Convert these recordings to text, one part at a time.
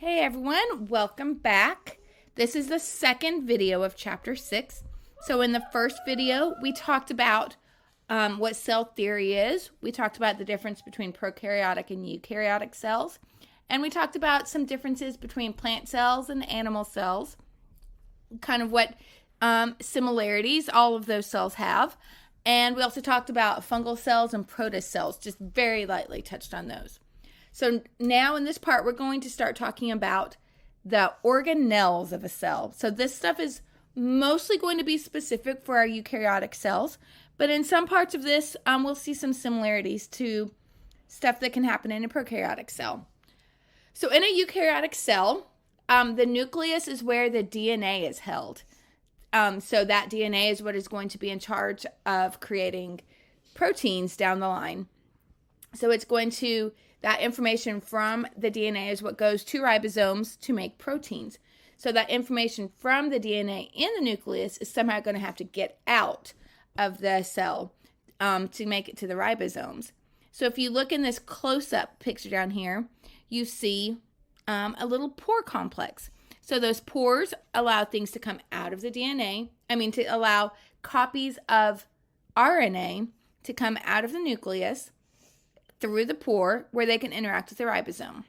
Hey everyone, welcome back. This is the second video of chapter 6. So in the first video, we talked about what cell theory is. We talked about the difference between prokaryotic and eukaryotic cells. And we talked about some differences between plant cells and animal cells. Kind of what similarities all of those cells have. And we also talked about fungal cells and protist cells, just very lightly touched on those. So now in this part, we're going to start talking about the organelles of a cell. So this stuff is mostly going to be specific for our eukaryotic cells, but in some parts of this, we'll see some similarities to stuff that can happen in a prokaryotic cell. So in a eukaryotic cell, the nucleus is where the DNA is held. So that DNA is what is going to be in charge of creating proteins down the line. So it's going to that information from the DNA is what goes to ribosomes to make proteins. So that information from the DNA in the nucleus is somehow going to have to get out of the cell to make it to the ribosomes. So if you look in this close-up picture down here, you see a little pore complex. So those pores allow things to come out of the DNA. To allow copies of RNA to come out of the nucleus through the pore where they can interact with the ribosome.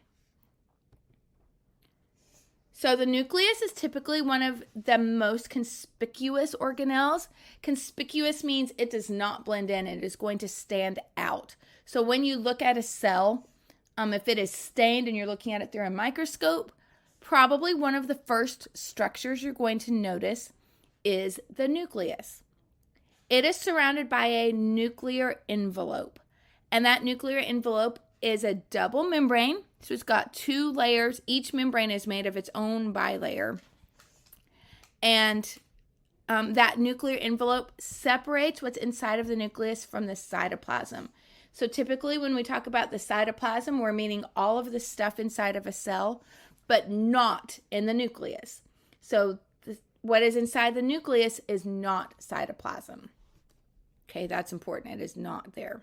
So the nucleus is typically one of the most conspicuous organelles. Conspicuous means it does not blend in. It is going to stand out. So when you look at a cell, if it is stained and you're looking at it through a microscope, probably one of the first structures you're going to notice is the nucleus. It is surrounded by a nuclear envelope. And that nuclear envelope is a double membrane. So it's got two layers. Each membrane is made of its own bilayer. And that nuclear envelope separates what's inside of the nucleus from the cytoplasm. So typically when we talk about the cytoplasm, we're meaning all of the stuff inside of a cell, but not in the nucleus. So what is inside the nucleus is not cytoplasm. Okay, that's important. It is not there.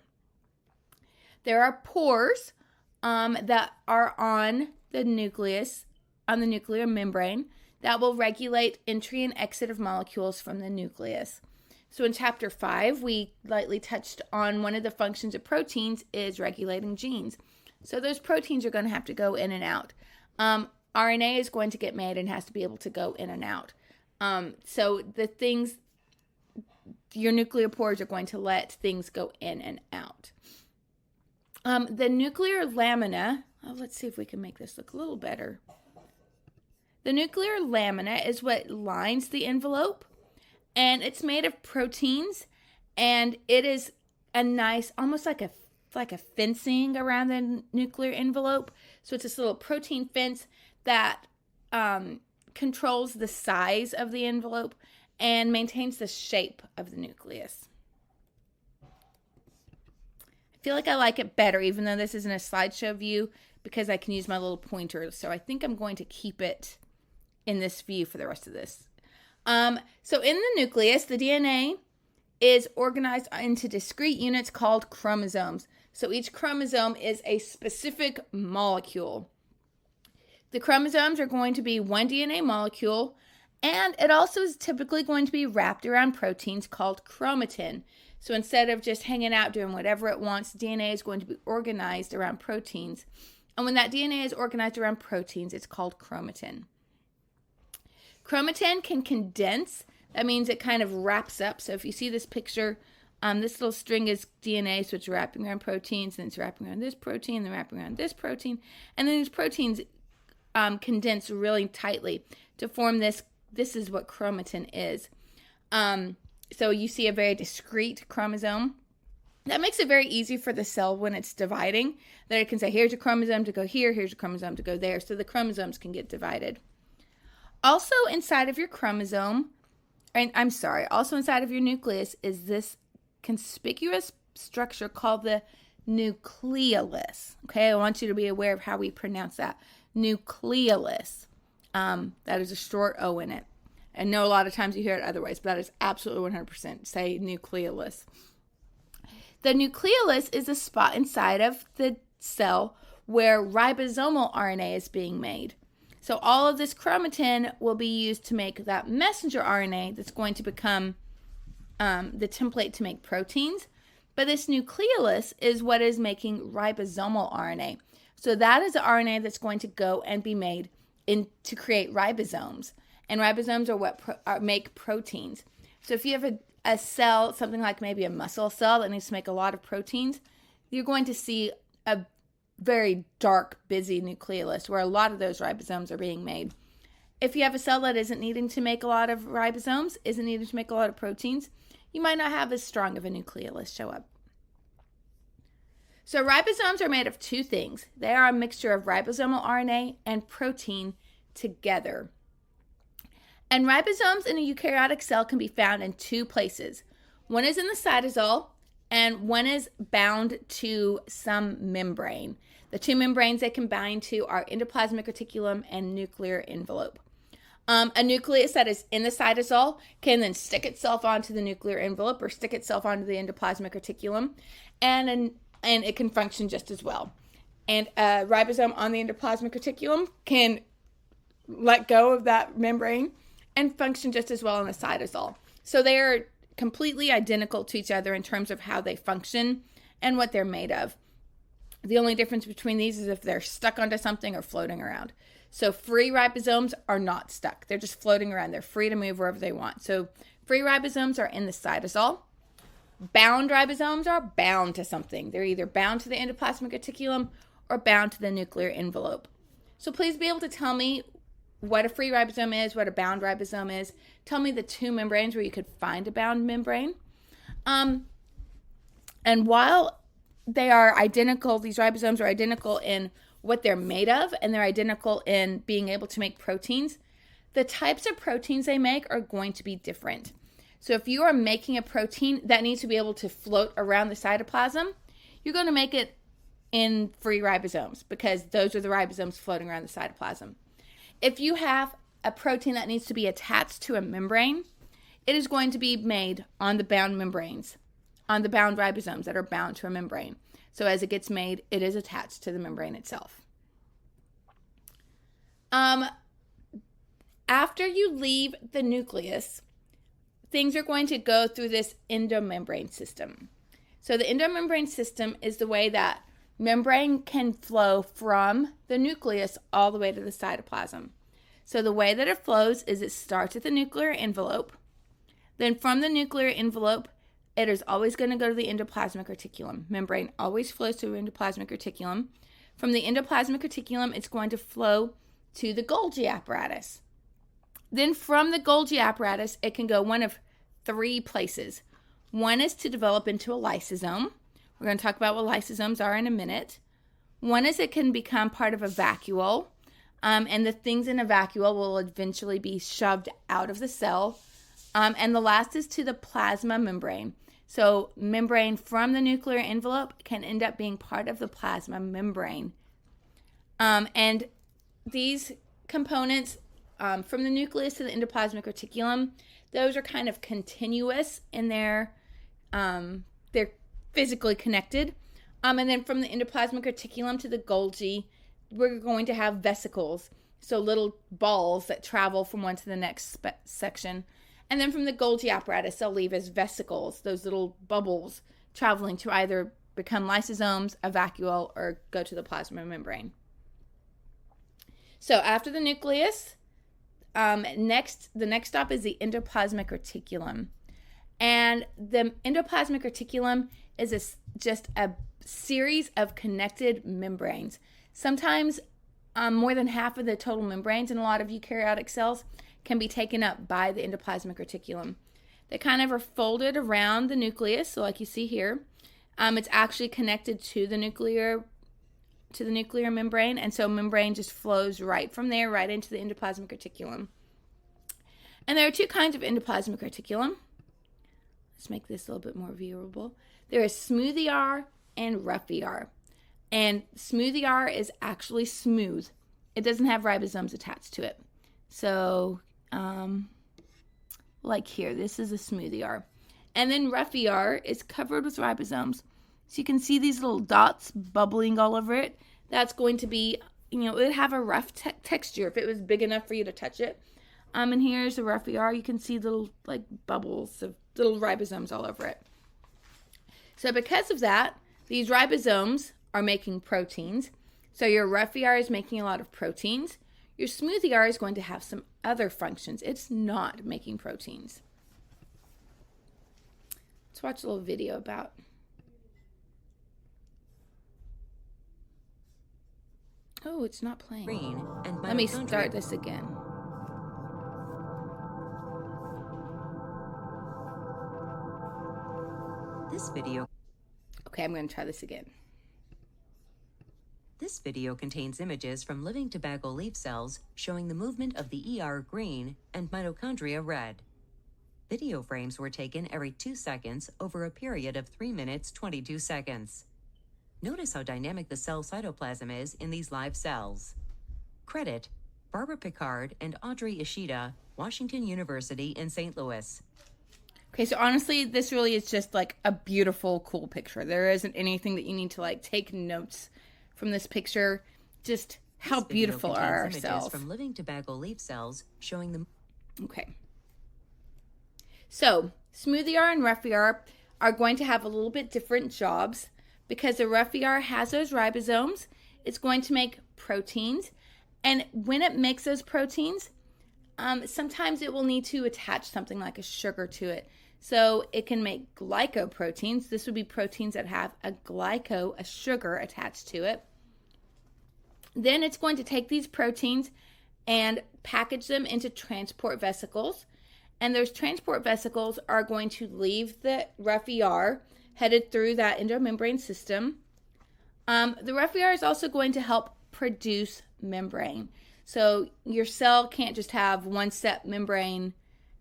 There are pores that are on the nucleus, on the nuclear membrane, that will regulate entry and exit of molecules from the nucleus. So in chapter 5, we lightly touched on one of the functions of proteins is regulating genes. So those proteins are going to have to go in and out. RNA is going to get made and has to be able to go in and out. So your nuclear pores are going to let things go in and out. The nuclear lamina, let's see if we can make this look a little better. The nuclear lamina is what lines the envelope, and it's made of proteins, and it is a nice, almost like a fencing around the nuclear envelope. So it's this little protein fence that controls the size of the envelope and maintains the shape of the nucleus. I feel like I like it better, even though this isn't a slideshow view, because I can use my little pointer. So I think I'm going to keep it in this view for the rest of this. So in the nucleus, the DNA is organized into discrete units called chromosomes. So each chromosome is a specific molecule. The chromosomes are going to be one DNA molecule, and it also is typically going to be wrapped around proteins called chromatin. So instead of just hanging out doing whatever it wants, DNA is going to be organized around proteins. And when that DNA is organized around proteins, it's called chromatin. Chromatin can condense. That means it kind of wraps up. So if you see this picture, this little string is DNA, so it's wrapping around proteins, and it's wrapping around this protein, then wrapping around this protein. And then these proteins condense really tightly to form this. This is what chromatin is. So you see a very discrete chromosome. That makes it very easy for the cell when it's dividing, that it can say, here's a chromosome to go here, here's a chromosome to go there, so the chromosomes can get divided. Also inside of your also inside of your nucleus is this conspicuous structure called the nucleolus. Okay, I want you to be aware of how we pronounce that. Nucleolus. That is a short O in it. I know a lot of times you hear it otherwise, but that is absolutely 100%. Say nucleolus. The nucleolus is a spot inside of the cell where ribosomal RNA is being made. So all of this chromatin will be used to make that messenger RNA that's going to become the template to make proteins. But this nucleus is what is making ribosomal RNA. So that is the RNA that's going to go and be made to create ribosomes. And ribosomes are what make proteins. So if you have a cell, something like maybe a muscle cell that needs to make a lot of proteins, you're going to see a very dark, busy nucleus where a lot of those ribosomes are being made. If you have a cell that isn't needing to make a lot of ribosomes, isn't needing to make a lot of proteins, you might not have as strong of a nucleus show up. So ribosomes are made of two things. They are a mixture of ribosomal RNA and protein together. And ribosomes in a eukaryotic cell can be found in two places. One is in the cytosol, and one is bound to some membrane. The two membranes they can bind to are endoplasmic reticulum and nuclear envelope. A nucleus that is in the cytosol can then stick itself onto the nuclear envelope or stick itself onto the endoplasmic reticulum, and it can function just as well. And a ribosome on the endoplasmic reticulum can let go of that membrane and function just as well in the cytosol. So they are completely identical to each other in terms of how they function and what they're made of. The only difference between these is if they're stuck onto something or floating around. So free ribosomes are not stuck. They're just floating around. They're free to move wherever they want. So free ribosomes are in the cytosol. Bound ribosomes are bound to something. They're either bound to the endoplasmic reticulum or bound to the nuclear envelope. So please be able to tell me what a free ribosome is, what a bound ribosome is. Tell me the two membranes where you could find a bound membrane. And while they are identical, these ribosomes are identical in what they're made of, and they're identical in being able to make proteins, the types of proteins they make are going to be different. So if you are making a protein that needs to be able to float around the cytoplasm, you're going to make it in free ribosomes because those are the ribosomes floating around the cytoplasm. If you have a protein that needs to be attached to a membrane, it is going to be made on the bound membranes, on the bound ribosomes that are bound to a membrane. So as it gets made, it is attached to the membrane itself. After you leave the nucleus, things are going to go through this endomembrane system. So the endomembrane system is the way that membrane can flow from the nucleus all the way to the cytoplasm. So the way that it flows is it starts at the nuclear envelope. Then from the nuclear envelope, it is always going to go to the endoplasmic reticulum. Membrane always flows to the endoplasmic reticulum. From the endoplasmic reticulum, it's going to flow to the Golgi apparatus. Then from the Golgi apparatus, it can go one of three places. One is to develop into a lysosome. We're going to talk about what lysosomes are in a minute. One is it can become part of a vacuole, and the things in a vacuole will eventually be shoved out of the cell. And the last is to the plasma membrane. So membrane from the nuclear envelope can end up being part of the plasma membrane. And these components from the nucleus to the endoplasmic reticulum, those are kind of continuous in their, they're physically connected. And then from the endoplasmic reticulum to the Golgi, we're going to have vesicles, so little balls that travel from one to the next section. And then from the Golgi apparatus, they'll leave as vesicles, those little bubbles traveling to either become lysosomes, a vacuole, or go to the plasma membrane. So after the nucleus, the next stop is the endoplasmic reticulum. And the endoplasmic reticulum is just a series of connected membranes. Sometimes more than half of the total membranes in a lot of eukaryotic cells can be taken up by the endoplasmic reticulum. They kind of are folded around the nucleus, so like you see here, it's actually connected to the nuclear membrane, and so membrane just flows right from there right into the endoplasmic reticulum. And there are two kinds of endoplasmic reticulum. Let's make this a little bit more viewable. There is smooth ER and rough ER. And smooth ER is actually smooth. It doesn't have ribosomes attached to it. So, like here, this is a smooth ER. And then rough ER is covered with ribosomes. So you can see these little dots bubbling all over it. That's going to be it would have a rough texture if it was big enough for you to touch it. And here's a rough ER. You can see little like bubbles of little ribosomes all over it. So because of that, these ribosomes are making proteins. So your rough ER is making a lot of proteins. Your smooth ER is going to have some other functions. It's not making proteins. Let's watch a little video about. Oh, it's not playing. Let me start this again. Okay, I'm going to try this again. This video contains images from living tobacco leaf cells showing the movement of the ER green and mitochondria red. Video frames were taken every 2 seconds over a period of 3 minutes 22 seconds. Notice how dynamic the cell cytoplasm is in these live cells. Credit: Barbara Picard and Audrey Ishida, Washington University in St. Louis. Okay, so honestly, this really is just like a beautiful, cool picture. There isn't anything that you need to like take notes from this picture. Just how beautiful are our cells. From living tobacco leaf cells showing them. Okay. So, smooth ER and rough ER are going to have a little bit different jobs because the rough ER has those ribosomes. It's going to make proteins. And when it makes those proteins, sometimes it will need to attach something like a sugar to it. So it can make glycoproteins. This would be proteins that have a sugar attached to it. Then it's going to take these proteins and package them into transport vesicles. And those transport vesicles are going to leave the rough ER, headed through that endomembrane system. The rough ER is also going to help produce membrane. So your cell can't just have one set membrane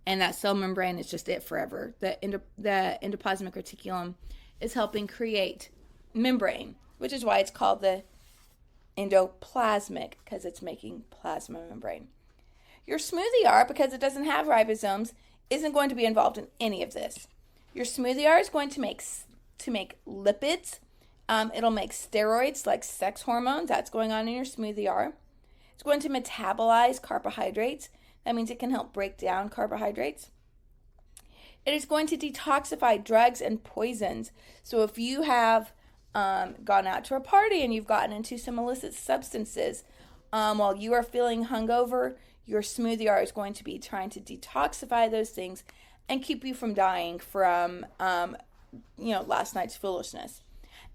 and that cell membrane is just it forever. The endoplasmic reticulum is helping create membrane, which is why it's called the endoplasmic, because it's making plasma membrane. Your smooth ER, because it doesn't have ribosomes, isn't going to be involved in any of this. Your smooth ER is going to make lipids. It'll make steroids like sex hormones. That's going on in your smooth ER. It's going to metabolize carbohydrates. That means it can help break down carbohydrates. It is going to detoxify drugs and poisons. So if you have gone out to a party and you've gotten into some illicit substances while you are feeling hungover, your smooth ER is going to be trying to detoxify those things and keep you from dying from last night's foolishness.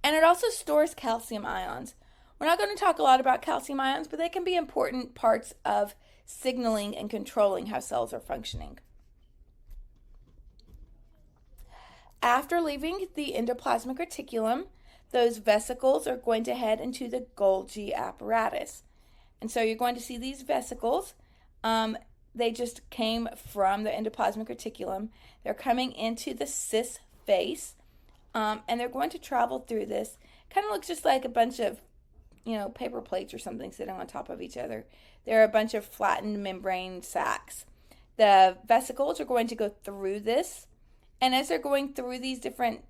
And it also stores calcium ions. We're not going to talk a lot about calcium ions, but they can be important parts of signaling and controlling how cells are functioning. After leaving the endoplasmic reticulum, those vesicles are going to head into the Golgi apparatus. And so you're going to see these vesicles. They just came from the endoplasmic reticulum. They're coming into the cis face, and they're going to travel through this. Kind of looks just like a bunch of paper plates or something sitting on top of each other. They're a bunch of flattened membrane sacs. The vesicles are going to go through this, and as they're going through these different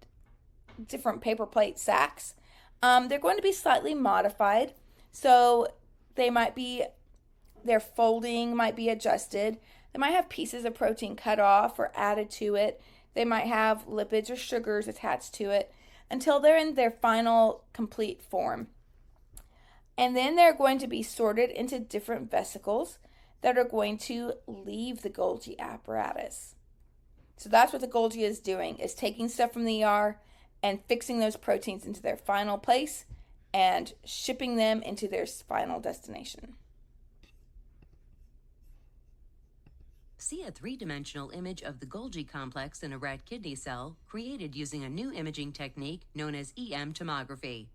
paper plate sacs, they're going to be slightly modified. So their folding might be adjusted. They might have pieces of protein cut off or added to it. They might have lipids or sugars attached to it until they're in their final complete form. And then they're going to be sorted into different vesicles that are going to leave the Golgi apparatus. So that's what the Golgi is doing, is taking stuff from the ER and fixing those proteins into their final place and shipping them into their final destination. See a three-dimensional image of the Golgi complex in a rat kidney cell created using a new imaging technique known as EM tomography.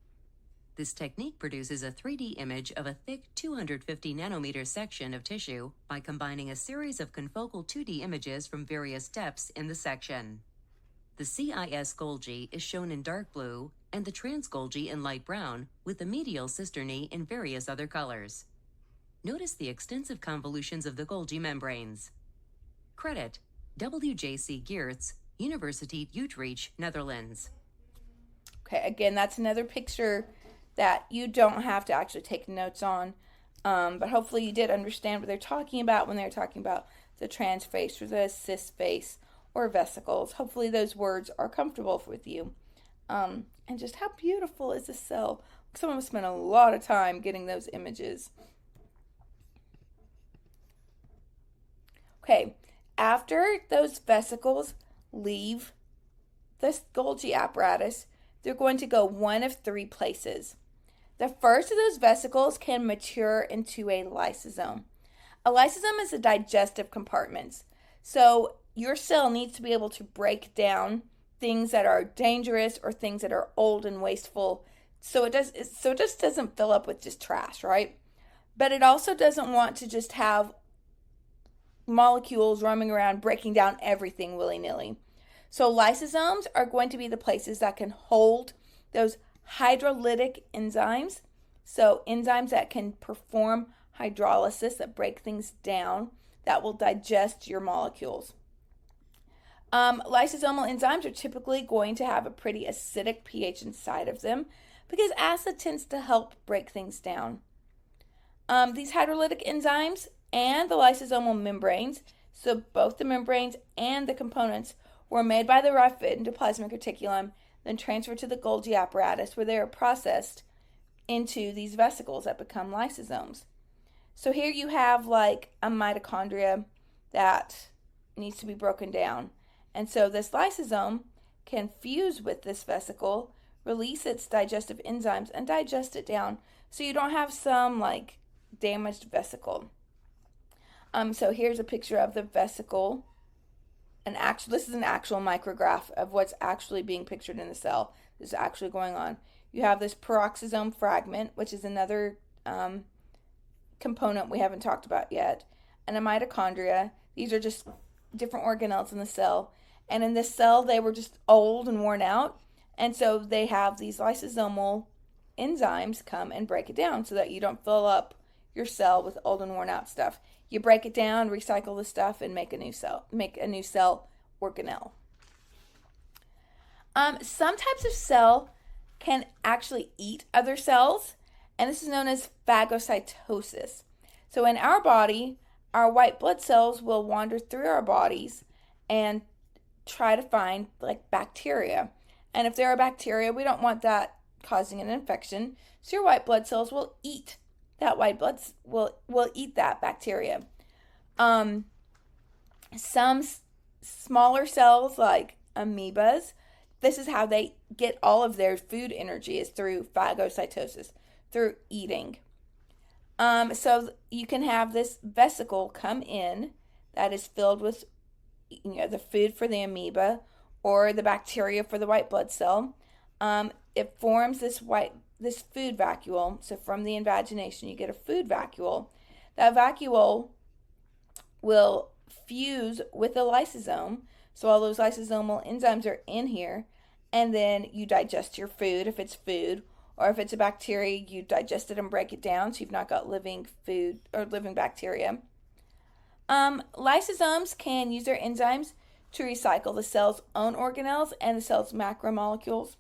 This technique produces a 3D image of a thick 250 nanometer section of tissue by combining a series of confocal 2D images from various depths in the section. The CIS Golgi is shown in dark blue and the trans Golgi in light brown, with the medial cisternae in various other colors. Notice the extensive convolutions of the Golgi membranes. Credit: W.J.C. Geertz, Universiteit Utrecht, Netherlands. Okay, again, that's another picture that you don't have to actually take notes on. But hopefully you did understand what they're talking about when they're talking about the transphase or the cis phase or vesicles. Hopefully those words are comfortable with you. And just how beautiful is a cell? Someone spent a lot of time getting those images. Okay, after those vesicles leave this Golgi apparatus, they're going to go one of three places. The first of those vesicles can mature into a lysosome. A lysosome is a digestive compartment. So your cell needs to be able to break down things that are dangerous or things that are old and wasteful. So it just doesn't fill up with just trash, right? But it also doesn't want to just have molecules roaming around breaking down everything willy-nilly. So lysosomes are going to be the places that can hold those hydrolytic enzymes. So enzymes that can perform hydrolysis, that break things down, that will digest your molecules. Lysosomal enzymes are typically going to have a pretty acidic pH inside of them because acid tends to help break things down. These hydrolytic enzymes and the lysosomal membranes, so both the membranes and the components, were made by the rough endoplasmic reticulum, then transferred to the Golgi apparatus where they are processed into these vesicles that become lysosomes. So here you have like a mitochondria that needs to be broken down. And so this lysosome can fuse with this vesicle, release its digestive enzymes, and digest it down so you don't have some like damaged vesicle. So here's a picture of the vesicle. This is an actual micrograph of what's actually being pictured in the cell. This is actually going on. You have this peroxisome fragment, which is another component we haven't talked about yet, and a mitochondria. These are just different organelles in the cell. And in this cell, they were just old and worn out. And so they have these lysosomal enzymes come and break it down so that you don't fill up your cell with old and worn out stuff. You break it down, recycle the stuff, and make a new cell organelle. Some types of cell can actually eat other cells, and this is known as phagocytosis. So in our body, our white blood cells will wander through our bodies and try to find like bacteria. And if there are bacteria, we don't want that causing an infection. So your white blood cells will eat will eat that bacteria. Some smaller cells like amoebas, this is how they get all of their food energy, is through phagocytosis, through eating. So you can have this vesicle come in that is filled with the food for the amoeba or the bacteria for the white blood cell. It forms this food vacuole. So from the invagination, you get a food vacuole. That vacuole will fuse with a lysosome. So all those lysosomal enzymes are in here. And then you digest your food if it's food. Or if it's a bacteria, you digest it and break it down. So you've not got living food or living bacteria. Lysosomes can use their enzymes to recycle the cell's own organelles and the cell's macromolecules.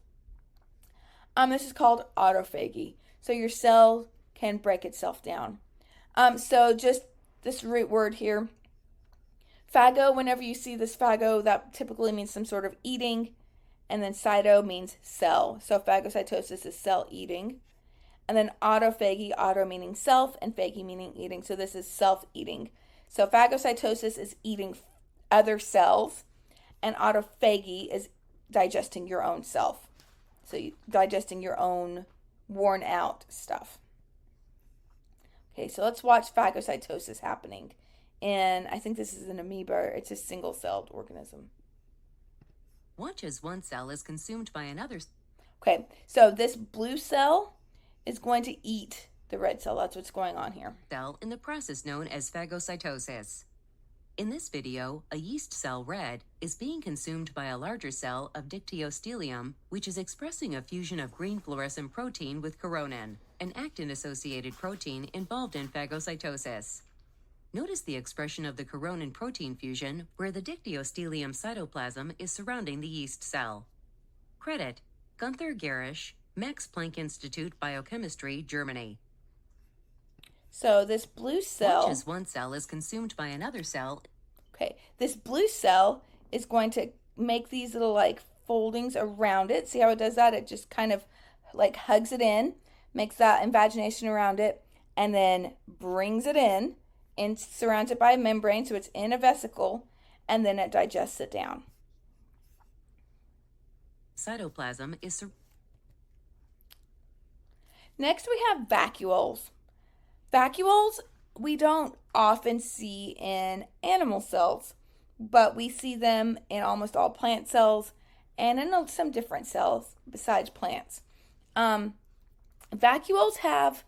This is called autophagy. So your cell can break itself down. So just this root word here, phago, whenever you see this phago, that typically means some sort of eating. And then cyto means cell. So phagocytosis is cell eating. And then autophagy, auto meaning self, and phagy meaning eating. So this is self-eating. So phagocytosis is eating other cells, and autophagy is digesting your own self. So digesting your own worn out stuff. Okay, so let's watch phagocytosis happening. And I think this is an amoeba. It's a single-celled organism. Watch as one cell is consumed by another. Okay, so this blue cell is going to eat the red cell. That's what's going on here. Cell in the process known as phagocytosis. In this video, a yeast cell red is being consumed by a larger cell of dictyostelium, which is expressing a fusion of green fluorescent protein with coronin, an actin-associated protein involved in phagocytosis. Notice the expression of the coronin protein fusion where the dictyostelium cytoplasm is surrounding the yeast cell. Credit Gunther Gerisch, Max Planck Institute Biochemistry, Germany. So this blue cell... Watch as one cell is consumed by another cell. Okay, this blue cell is going to make these little like foldings around it. See how it does that? It just kind of like hugs it in, makes that invagination around it, and then brings it in and surrounds it by a membrane, so it's in a vesicle, and then it digests it down. Cytoplasm is... Next we have vacuoles. Vacuoles we don't often see in animal cells, but we see them in almost all plant cells and in some different cells besides plants. Vacuoles have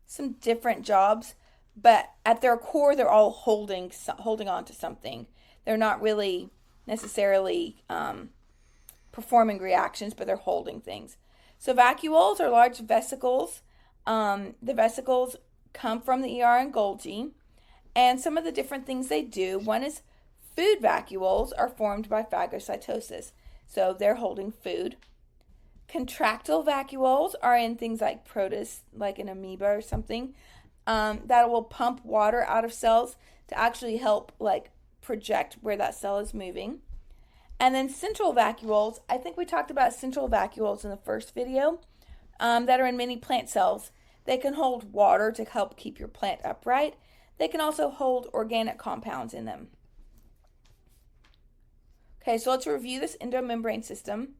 some different jobs, but at their core, they're all holding on to something. They're not really necessarily performing reactions, but they're holding things. So vacuoles are large vesicles. The vesicles come from the ER and Golgi, and some of the different things they do. One is food vacuoles are formed by phagocytosis, so they're holding food. Contractile vacuoles are in things like protists, like an amoeba or something, that will pump water out of cells to actually help like project where that cell is moving. And then central vacuoles, I think we talked about central vacuoles in the first video, that are in many plant cells. They can hold water to help keep your plant upright. They can also hold organic compounds in them. Okay, so let's review this endomembrane system.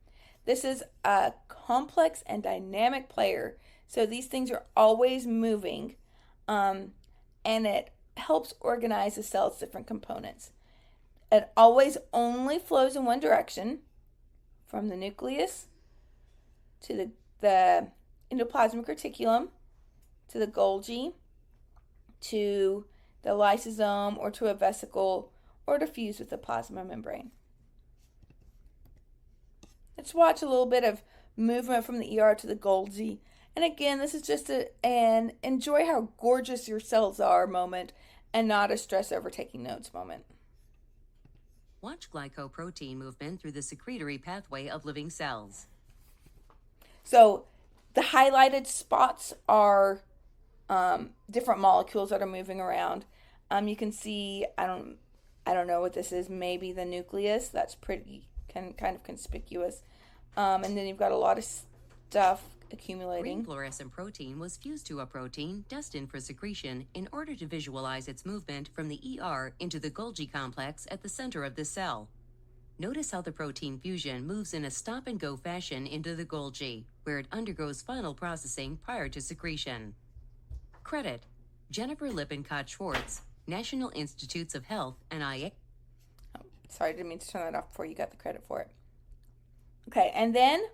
This is a complex and dynamic player. So these things are always moving, and it helps organize the cell's different components. It always only flows in one direction, from the nucleus to the endoplasmic reticulum, to the Golgi, to the lysosome, or to a vesicle, or to fuse with the plasma membrane. Let's watch a little bit of movement from the ER to the Golgi. And again, this is just an enjoy how gorgeous your cells are moment, and not a stress over taking notes moment. Watch glycoprotein movement through the secretory pathway of living cells. So the highlighted spots are different molecules that are moving around. You can see, I don't know what this is, maybe the nucleus. That's pretty kind of conspicuous. And then you've got a lot of stuff accumulating. Green fluorescent protein was fused to a protein destined for secretion in order to visualize its movement from the ER into the Golgi complex at the center of the cell. Notice how the protein fusion moves in a stop-and-go fashion into the Golgi, where it undergoes final processing prior to secretion. Credit: Jennifer Lippincott-Schwartz, National Institutes of Health, NIH. Oh, sorry, I didn't mean to turn that off before you got the credit for it. Okay, and then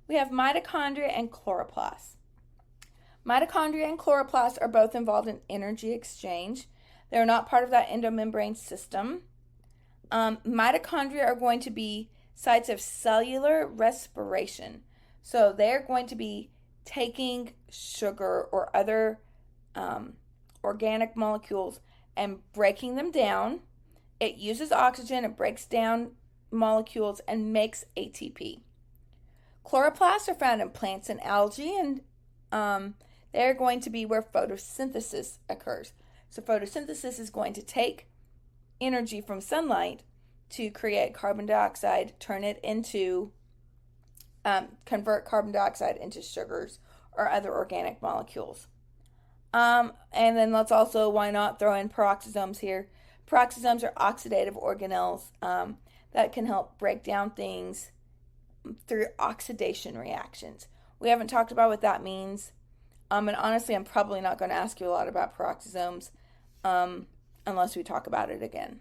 we have mitochondria and chloroplasts. Mitochondria and chloroplasts are both involved in energy exchange. They're not part of that endomembrane system. Mitochondria are going to be sites of cellular respiration. So they're going to be taking sugar or other organic molecules and breaking them down. It uses oxygen, it breaks down molecules and makes ATP. Chloroplasts are found in plants and algae, and they're going to be where photosynthesis occurs. So photosynthesis is going to take energy from sunlight to create carbon dioxide, convert carbon dioxide into sugars or other organic molecules. And then let's also, why not, throw in peroxisomes here. Peroxisomes are oxidative organelles that can help break down things through oxidation reactions. We haven't talked about what that means. And honestly, I'm probably not going to ask you a lot about peroxisomes unless we talk about it again.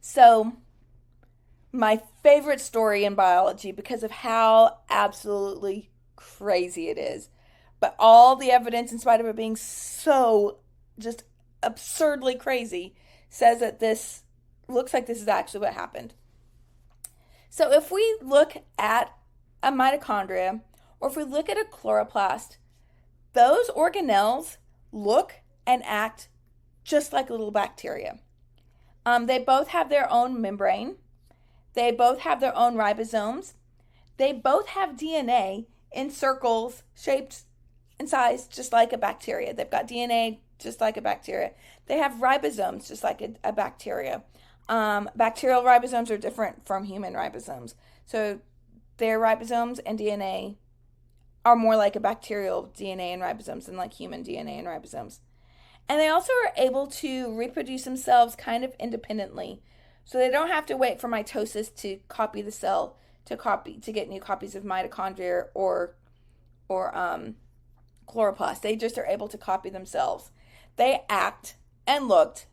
So, my favorite story in biology, because of how absolutely crazy it is, but all the evidence, in spite of it being so just absurdly crazy, says that this looks like this is actually what happened. So if we look at a mitochondria, or if we look at a chloroplast, those organelles look and act just like little bacteria. They both have their own membrane. They both have their own ribosomes. They both have DNA in circles, shaped and sized just like a bacteria. They've got DNA just like a bacteria. They have ribosomes just like a bacteria. Bacterial ribosomes are different from human ribosomes. So their ribosomes and DNA are more like a bacterial DNA and ribosomes than like human DNA and ribosomes. And they also are able to reproduce themselves kind of independently. So they don't have to wait for mitosis to copy the cell to get new copies of mitochondria or chloroplasts. They just are able to copy themselves. They act and look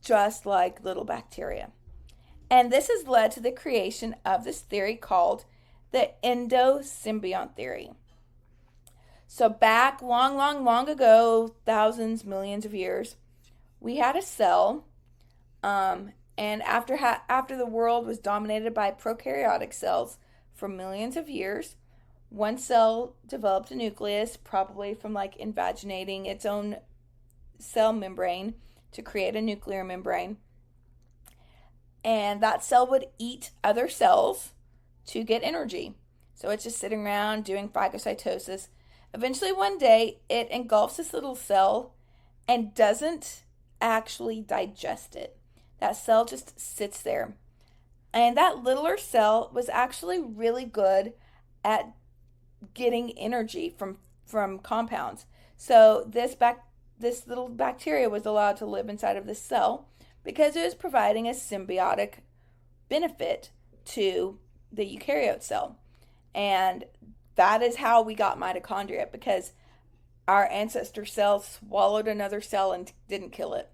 just like little bacteria. And this has led to the creation of this theory called the endosymbiont theory. So back long ago, thousands, millions of years, we had a cell, and after the world was dominated by prokaryotic cells for millions of years, one cell developed a nucleus, probably from like invaginating its own cell membrane to create a nuclear membrane. And that cell would eat other cells to get energy. So it's just sitting around doing phagocytosis. Eventually, one day, it engulfs this little cell and doesn't actually digest it. That cell just sits there. And that littler cell was actually really good at getting energy from compounds. So this little bacteria was allowed to live inside of this cell because it was providing a symbiotic benefit to the eukaryote cell. And that is how we got mitochondria, because our ancestor cell swallowed another cell and didn't kill it.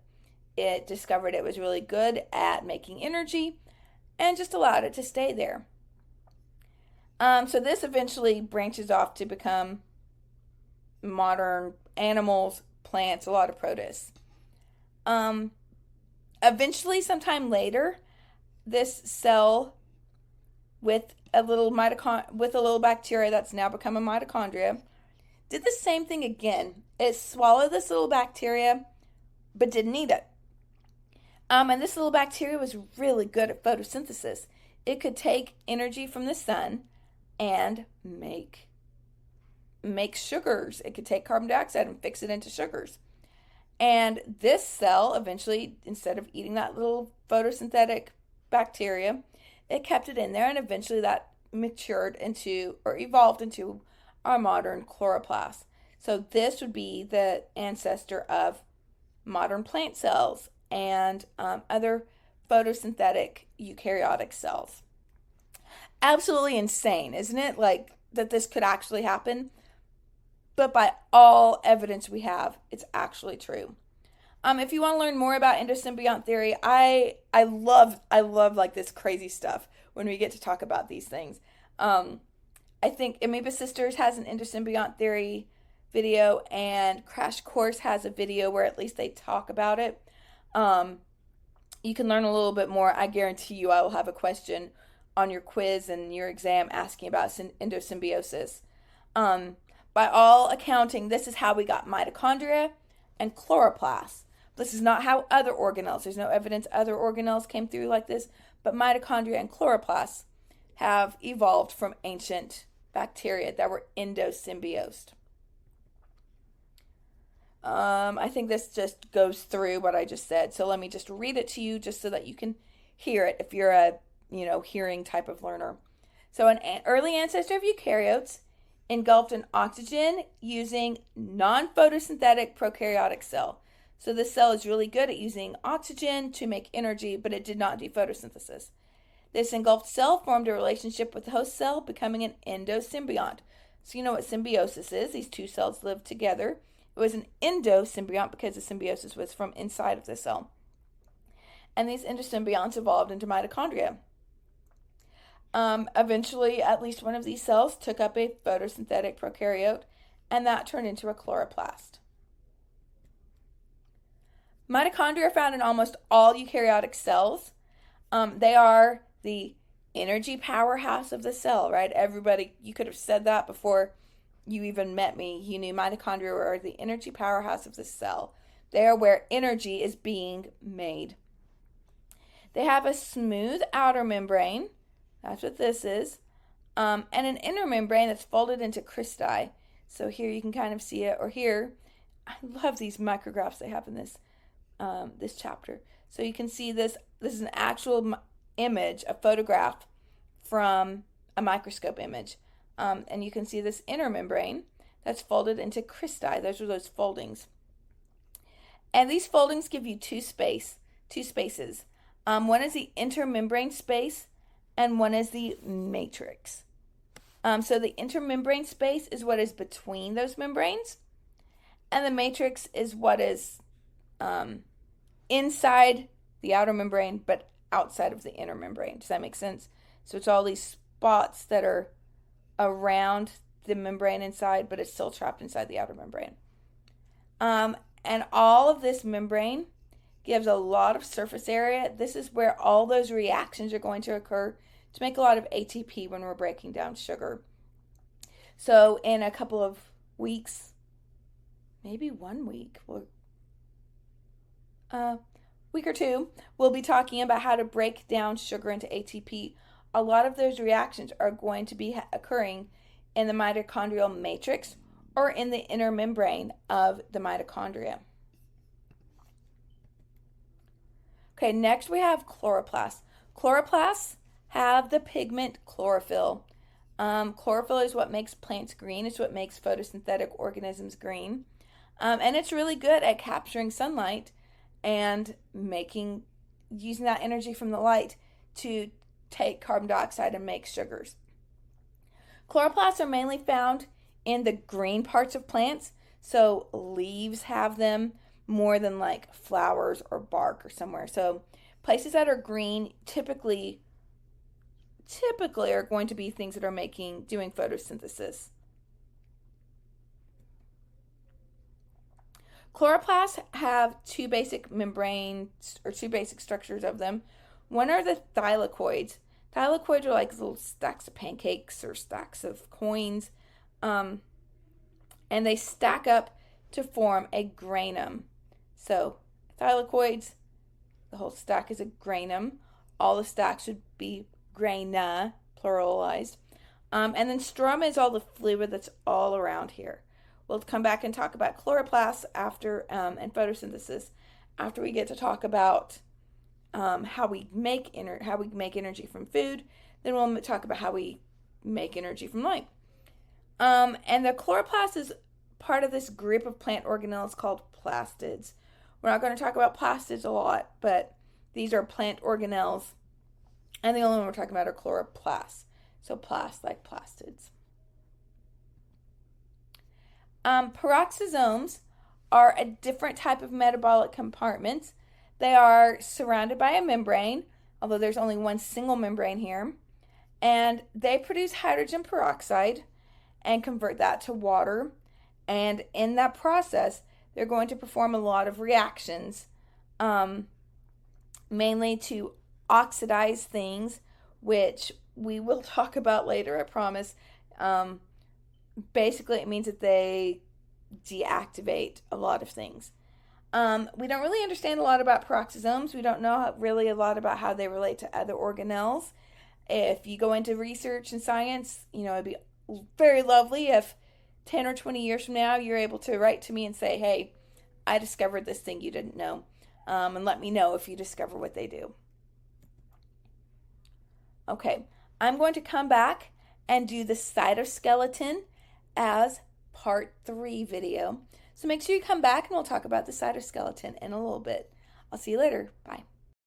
It discovered it was really good at making energy and just allowed it to stay there. So this eventually branches off to become modern animals, plants, a lot of protists. Eventually, sometime later, this cell with a little bacteria that's now become a mitochondria did the same thing again. It swallowed this little bacteria, but didn't eat it. And this little bacteria was really good at photosynthesis. It could take energy from the sun and make sugars. It could take carbon dioxide and fix it into sugars. And this cell eventually, instead of eating that little photosynthetic bacteria, it kept it in there, and eventually that evolved into our modern chloroplasts. So this would be the ancestor of modern plant cells and other photosynthetic eukaryotic cells. Absolutely insane, isn't it? Like, that this could actually happen. But by all evidence we have, it's actually true. If you want to learn more about endosymbiont theory, I love like this crazy stuff when we get to talk about these things. I think Amoeba Sisters has an endosymbiont theory video, and Crash Course has a video where at least they talk about it. You can learn a little bit more. I guarantee you I will have a question on your quiz and your exam asking about endosymbiosis. By all accounting, this is how we got mitochondria and chloroplasts. This is not how other organelles, there's no evidence other organelles came through like this, but mitochondria and chloroplasts have evolved from ancient bacteria that were endosymbiosed. I think this just goes through what I just said, so let me just read it to you just so that you can hear it if you're a hearing type of learner. So an early ancestor of eukaryotes engulfed an oxygen using non-photosynthetic prokaryotic cell. So this cell is really good at using oxygen to make energy, but it did not do photosynthesis. This engulfed cell formed a relationship with the host cell, becoming an endosymbiont. So you know what symbiosis is. These two cells live together. It was an endosymbiont because the symbiosis was from inside of the cell. And these endosymbionts evolved into mitochondria. Eventually, at least one of these cells took up a photosynthetic prokaryote, and that turned into a chloroplast. Mitochondria are found in almost all eukaryotic cells. They are the energy powerhouse of the cell, right? Everybody, you could have said that before you even met me. You knew mitochondria are the energy powerhouse of the cell. They are where energy is being made. They have a smooth outer membrane That's what this is. And an inner membrane that's folded into cristae. So here you can kind of see it, or here, I love these micrographs they have in this chapter. So you can see this. This is an actual image, a photograph from a microscope image. And you can see this inner membrane that's folded into cristae. Those are those foldings. And these foldings give you two spaces. One is the intermembrane space, and one is the matrix. So the intermembrane space is what is between those membranes, and the matrix is what is inside the outer membrane, but outside of the inner membrane. Does that make sense? So it's all these spots that are around the membrane inside, but it's still trapped inside the outer membrane. And all of this membrane gives a lot of surface area. This is where all those reactions are going to occur to make a lot of ATP when we're breaking down sugar. So in a couple of weeks, maybe 1 week, week or two, we'll be talking about how to break down sugar into ATP. A lot of those reactions are going to be occurring in the mitochondrial matrix or in the inner membrane of the mitochondria. Okay, next we have chloroplasts. Chloroplasts have the pigment chlorophyll. Chlorophyll is what makes plants green. It's what makes photosynthetic organisms green. And it's really good at capturing sunlight and using that energy from the light to take carbon dioxide and make sugars. Chloroplasts are mainly found in the green parts of plants. So leaves have them more than like flowers or bark or somewhere. So places that are green typically are going to be things that are doing photosynthesis. Chloroplasts have two basic membranes, or two basic structures of them. One are the thylakoids. Thylakoids are like little stacks of pancakes or stacks of coins. And they stack up to form a granum. So thylakoids, the whole stack is a granum. All the stacks should be grana, pluralized. And then stroma is all the fluid that's all around here. We'll come back and talk about chloroplasts after and photosynthesis after we get to talk about how we make energy from food. Then we'll talk about how we make energy from light. And the chloroplast is part of this group of plant organelles called plastids. We're not going to talk about plastids a lot, but these are plant organelles. And the only one we're talking about are chloroplasts. So plast like plastids. Peroxisomes are a different type of metabolic compartment. They are surrounded by a membrane, although there's only one single membrane here. And they produce hydrogen peroxide and convert that to water. And in that process, they're going to perform a lot of reactions, mainly to oxidize things, which we will talk about later, I promise. Basically, it means that they deactivate a lot of things. We don't really understand a lot about peroxisomes. We don't know really a lot about how they relate to other organelles. If you go into research and science, it'd be very lovely if 10 or 20 years from now you're able to write to me and say, hey, I discovered this thing you didn't know. And let me know if you discover what they do. Okay, I'm going to come back and do the cytoskeleton as part 3 video. So make sure you come back and we'll talk about the cytoskeleton in a little bit. I'll see you later. Bye.